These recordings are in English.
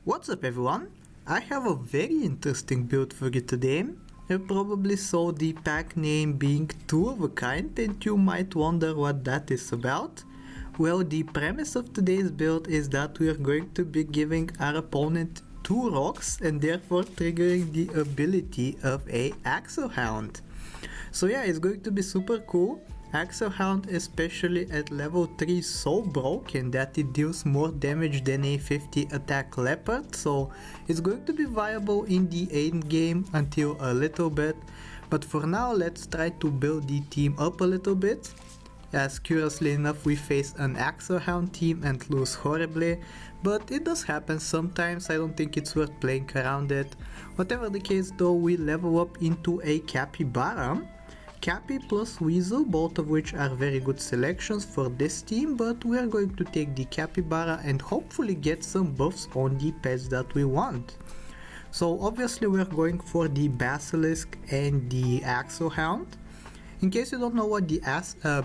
What's up everyone? I have a very interesting build for you today. You probably saw the pack name being two of a kind and you might wonder what that is about. Well, the premise of today's build is that we are going to be giving our opponent 2 rocks and therefore triggering the ability of a Axehound. So yeah, it's going to be super cool. Axehound, especially at level 3, is so broken that it deals more damage than a 50 attack leopard, so it's going to be viable in the end game until a little bit. But for now, let's try to build the team up a little bit. As curiously enough, we face an Axehound team and lose horribly, but it does happen sometimes. I don't think it's worth playing around it. Whatever the case though, we level up into a Capybara. Cappy plus Weasel, both of which are very good selections for this team, but we are going to take the Capybara and hopefully get some buffs on the pets that we want. So obviously we are going for the Basilisk and the Axehound. In case you don't know what the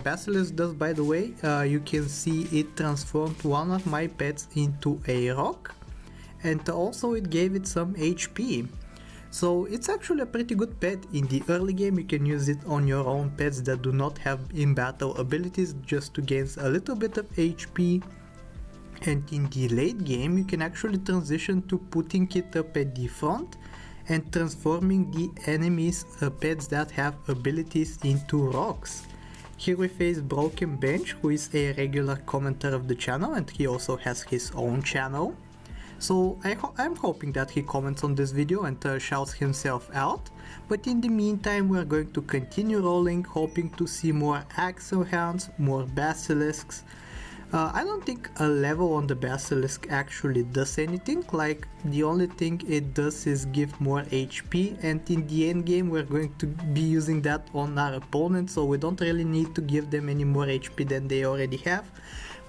Basilisk does, by the way, you can see it transformed one of my pets into a rock, and also it gave it some HP. So it's actually a pretty good pet. In the early game you can use it on your own pets that do not have in-battle abilities just to gain a little bit of HP. And in the late game you can actually transition to putting it up at the front and transforming the enemies' pets that have abilities into rocks. Here we face Broken Bench, who is a regular commenter of the channel and he also has his own channel. So I'm hoping that he comments on this video and shouts himself out, but in the meantime we are going to continue rolling, hoping to see more Axehounds, more Basilisks. I don't think a level on the Basilisk actually does anything, like the only thing it does is give more HP, and in the end game we're going to be using that on our opponent, so we don't really need to give them any more HP than they already have.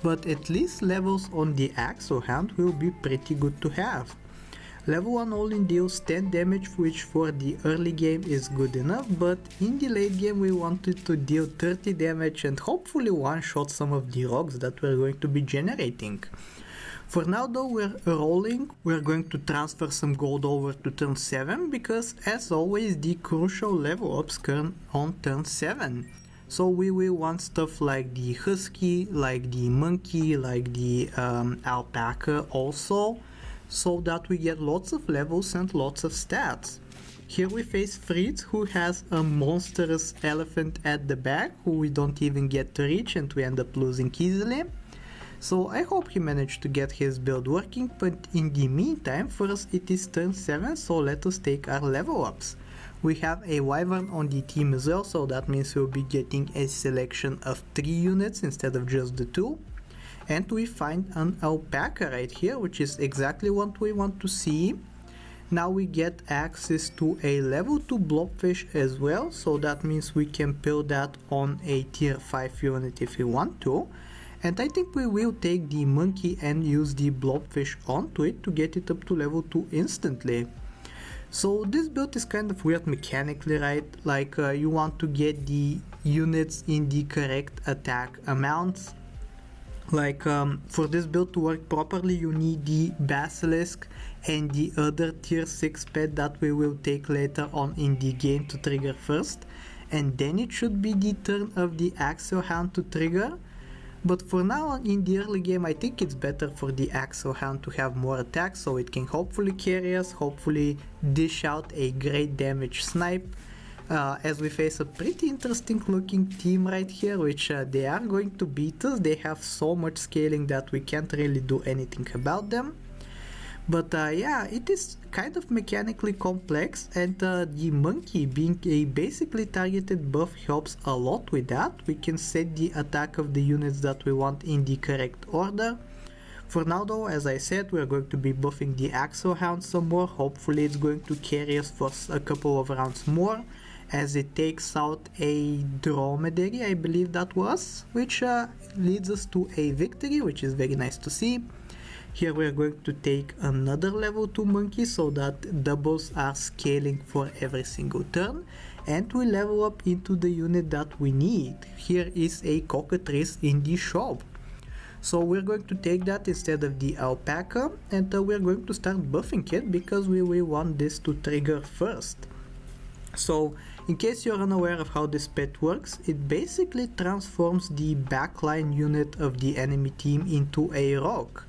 But at least levels on the Axehound will be pretty good to have. Level 1 only deals 10 damage, which for the early game is good enough, but in the late game we wanted to deal 30 damage and hopefully one-shot some of the rocks that we're going to be generating. For now though, we're rolling, we're going to transfer some gold over to turn 7, because as always the crucial level ups come on turn 7. So we will want stuff like the husky, like the monkey, like the alpaca also, so that we get lots of levels and lots of stats. Here we face Fritz, who has a monstrous elephant at the back who we don't even get to reach and we end up losing easily. So I hope he managed to get his build working, but in the meantime for us it is turn 7, so let us take our level ups. We have a Wyvern on the team as well, so that means we'll be getting a selection of 3 units instead of just the 2. And we find an alpaca right here, which is exactly what we want to see. Now we get access to a level 2 blobfish as well, so that means we can build that on a tier 5 unit if we want to. And I think we will take the monkey and use the blobfish onto it to get it up to level 2 instantly. So this build is kind of weird mechanically, right? Like you want to get the units in the correct attack amounts. Like for this build to work properly you need the Basilisk and the other tier 6 pet that we will take later on in the game to trigger first, and then it should be the turn of the Axehound to trigger. But for now in the early game I think it's better for the Axehound to have more attacks, so it can hopefully carry us, hopefully dish out a great damage snipe. As we face a pretty interesting looking team right here, which they are going to beat us. They have so much scaling that we can't really do anything about them. But yeah, it is kind of mechanically complex, and the monkey being a basically targeted buff helps a lot with that. We can set the attack of the units that we want in the correct order. For now though, as I said, we're going to be buffing the Axehound some more. Hopefully it's going to carry us for a couple of rounds more, as it takes out a dromedary, I believe that was, which leads us to a victory, which is very nice to see. Here we are going to take another level 2 monkey so that doubles are scaling for every single turn, and we level up into the unit that we need. Here is a Cockatrice in the shop. So we're going to take that instead of the alpaca, and we're going to start buffing it because we want this to trigger first. So in case you're unaware of how this pet works, it basically transforms the backline unit of the enemy team into a rock.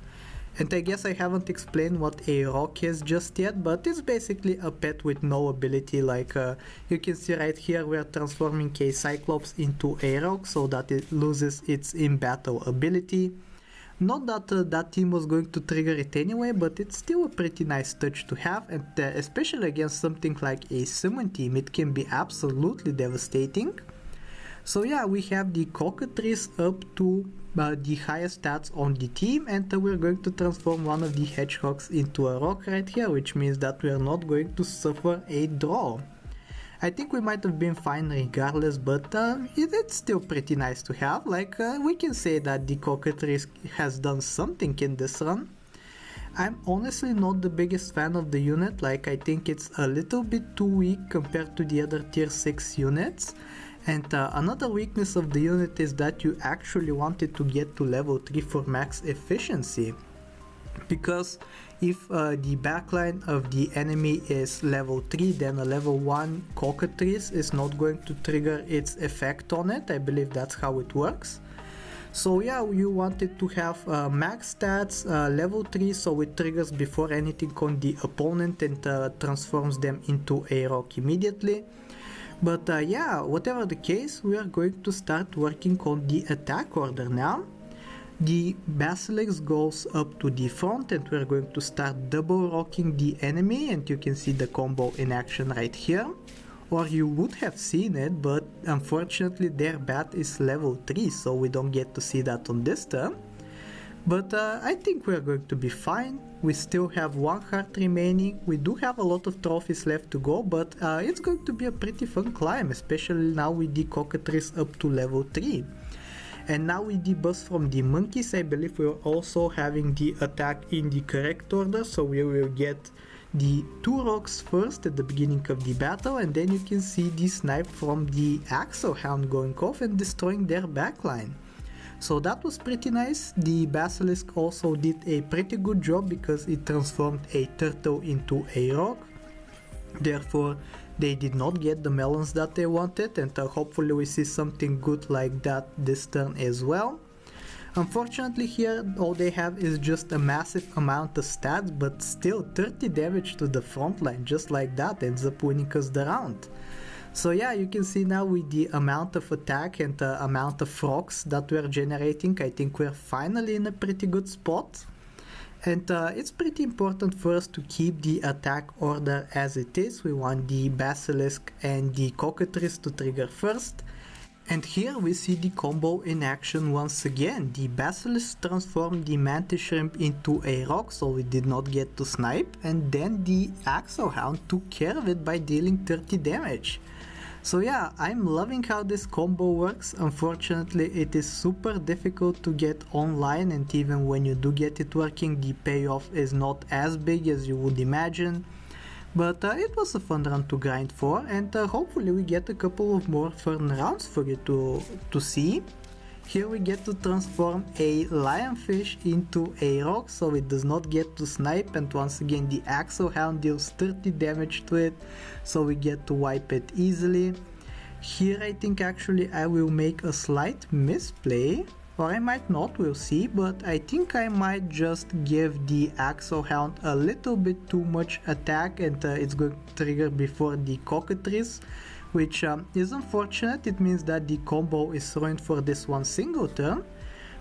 And I guess I haven't explained what a rock is just yet, but it's basically a pet with no ability. Like you can see right here, we're transforming a Cyclops into a rock so that it loses its in-battle ability. Not that that team was going to trigger it anyway, but it's still a pretty nice touch to have, and especially against something like a summon team, it can be absolutely devastating. So yeah, we have the Cockatrice up to the highest stats on the team, and we're going to transform one of the hedgehogs into a rock right here, which means that we are not going to suffer a draw. I think we might have been fine regardless, but it's still pretty nice to have. Like, we can say that the Cockatrice has done something in this run. I'm honestly not the biggest fan of the unit. Like, I think it's a little bit too weak compared to the other tier 6 units. And another weakness of the unit is that you actually want it to get to level 3 for max efficiency. Because if the backline of the enemy is level 3, then a level 1 Cockatrice is not going to trigger its effect on it. I believe that's how it works. So yeah, you want it to have max stats, level 3, so it triggers before anything on the opponent and transforms them into a rock immediately. But yeah, whatever the case, we are going to start working on the attack order now. The Basilisk goes up to the front and we're going to start double rocking the enemy, and you can see the combo in action right here. Or you would have seen it, but unfortunately their bat is level 3, so we don't get to see that on this turn. But I think we're going to be fine. We still have 1 heart remaining. We do have a lot of trophies left to go, but it's going to be a pretty fun climb, especially now with the Cockatrice up to level 3. And now with the bus from the monkeys, I believe we're also having the attack in the correct order, so we will get the 2 rocks first at the beginning of the battle, and then you can see the snipe from the Axel Hound going off and destroying their backline. So that was pretty nice. The Basilisk also did a pretty good job because it transformed a turtle into a rock. Therefore, they did not get the melons that they wanted, and hopefully we see something good like that this turn as well. Unfortunately here all they have is just a massive amount of stats, but still 30 damage to the front line just like that ends up winning us the round. So yeah, you can see now with the amount of attack and the amount of rocks that we're generating, I think we're finally in a pretty good spot. And it's pretty important for us to keep the attack order as it is. We want the Basilisk and the Cockatrice to trigger first. And here we see the combo in action once again. The Basilisk transformed the Mantis Shrimp into a rock, so we did not get to snipe. And then the Axel Hound took care of it by dealing 30 damage. So yeah, I'm loving how this combo works. Unfortunately, it is super difficult to get online, and even when you do get it working, the payoff is not as big as you would imagine. But it was a fun run to grind for, and hopefully we get a couple of more fun rounds for you to see. Here we get to transform a lionfish into a rock, so it does not get to snipe, and once again the Axel Hound deals 30 damage to it, so we get to wipe it easily. Here I think actually I will make a slight misplay, or I might not, we'll see, but I think I might just give the Axel Hound a little bit too much attack, and it's going to trigger before the Cockatrice, which is unfortunate. It means that the combo is ruined for this one single turn.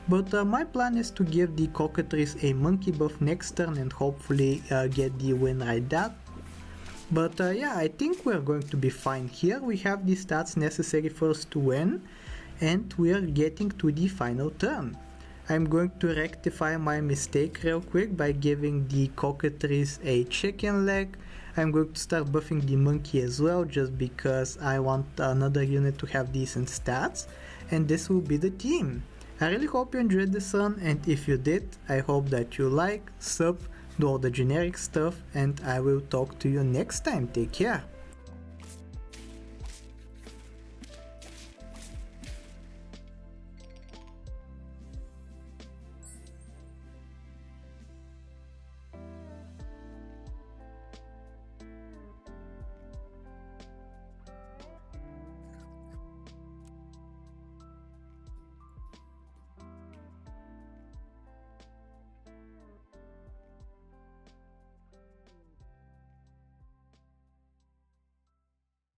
But my plan is to give the Cockatrice a monkey buff next turn and hopefully get the win like that. But yeah, I think we're going to be fine here. We have the stats necessary for us to win, and we are getting to the final turn. I'm going to rectify my mistake real quick by giving the Cockatrice a chicken leg. I'm going to start buffing the monkey as well, just because I want another unit to have decent stats, and this will be the team. I really hope you enjoyed this run, and if you did, I hope that you like, sub, do all the generic stuff, and I will talk to you next time. Take care.